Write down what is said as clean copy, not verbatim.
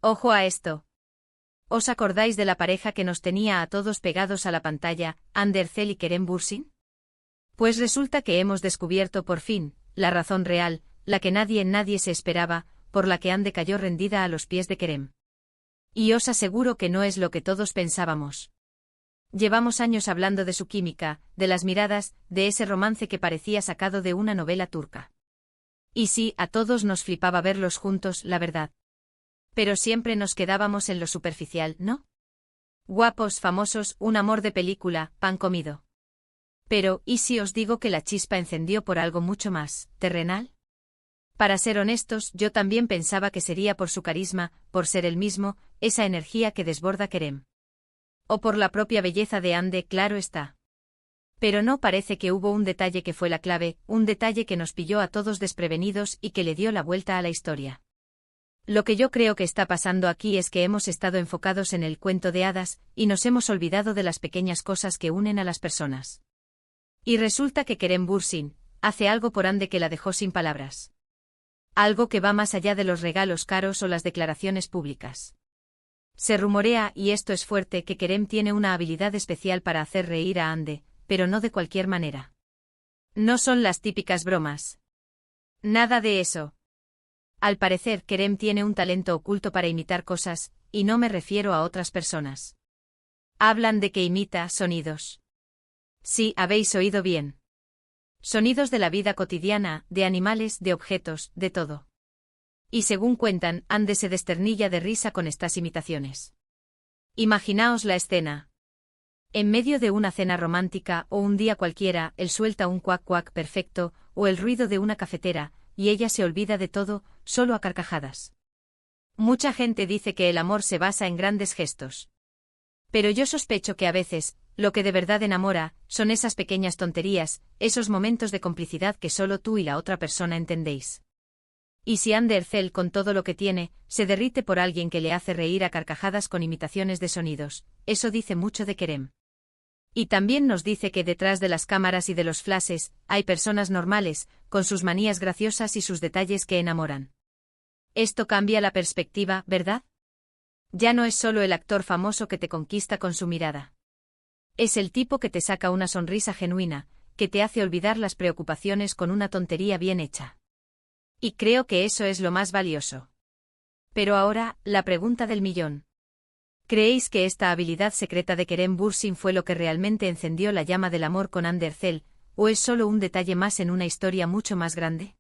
Ojo a esto. ¿Os acordáis de la pareja que nos tenía a todos pegados a la pantalla, Ander Cell y Kerem Bürsin? Pues resulta que hemos descubierto por fin la razón real, la que nadie se esperaba, por la que Ande cayó rendida a los pies de Kerem. Y os aseguro que no es lo que todos pensábamos. Llevamos años hablando de su química, de las miradas, de ese romance que parecía sacado de una novela turca. Y sí, a todos nos flipaba verlos juntos, la verdad. Pero siempre nos quedábamos en lo superficial, ¿no? Guapos, famosos, un amor de película, pan comido. Pero, ¿y si os digo que la chispa encendió por algo mucho más terrenal? Para ser honestos, yo también pensaba que sería por su carisma, por ser el mismo, esa energía que desborda Kerem. O por la propia belleza de Ande, claro está. Pero no, parece que hubo un detalle que fue la clave, un detalle que nos pilló a todos desprevenidos y que le dio la vuelta a la historia. Lo que yo creo que está pasando aquí es que hemos estado enfocados en el cuento de hadas, y nos hemos olvidado de las pequeñas cosas que unen a las personas. Y resulta que Kerem Bürsin hace algo por Ande que la dejó sin palabras. Algo que va más allá de los regalos caros o las declaraciones públicas. Se rumorea, y esto es fuerte, que Kerem tiene una habilidad especial para hacer reír a Ande, pero no de cualquier manera. No son las típicas bromas. Nada de eso. Al parecer, Kerem tiene un talento oculto para imitar cosas, y no me refiero a otras personas. Hablan de que imita sonidos. Sí, habéis oído bien. Sonidos de la vida cotidiana, de animales, de objetos, de todo. Y según cuentan, Ande se desternilla de risa con estas imitaciones. Imaginaos la escena. En medio de una cena romántica o un día cualquiera, él suelta un cuac cuac perfecto, o el ruido de una cafetera, y ella se olvida de todo, solo a carcajadas. Mucha gente dice que el amor se basa en grandes gestos. Pero yo sospecho que a veces, lo que de verdad enamora, son esas pequeñas tonterías, esos momentos de complicidad que solo tú y la otra persona entendéis. Y si Ander Cell, con todo lo que tiene, se derrite por alguien que le hace reír a carcajadas con imitaciones de sonidos, eso dice mucho de Kerem. Y también nos dice que detrás de las cámaras y de los flashes, hay personas normales, con sus manías graciosas y sus detalles que enamoran. Esto cambia la perspectiva, ¿verdad? Ya no es solo el actor famoso que te conquista con su mirada. Es el tipo que te saca una sonrisa genuina, que te hace olvidar las preocupaciones con una tontería bien hecha. Y creo que eso es lo más valioso. Pero ahora, la pregunta del millón. ¿Creéis que esta habilidad secreta de Kerem Bürsin fue lo que realmente encendió la llama del amor con Ander Cell, o es solo un detalle más en una historia mucho más grande?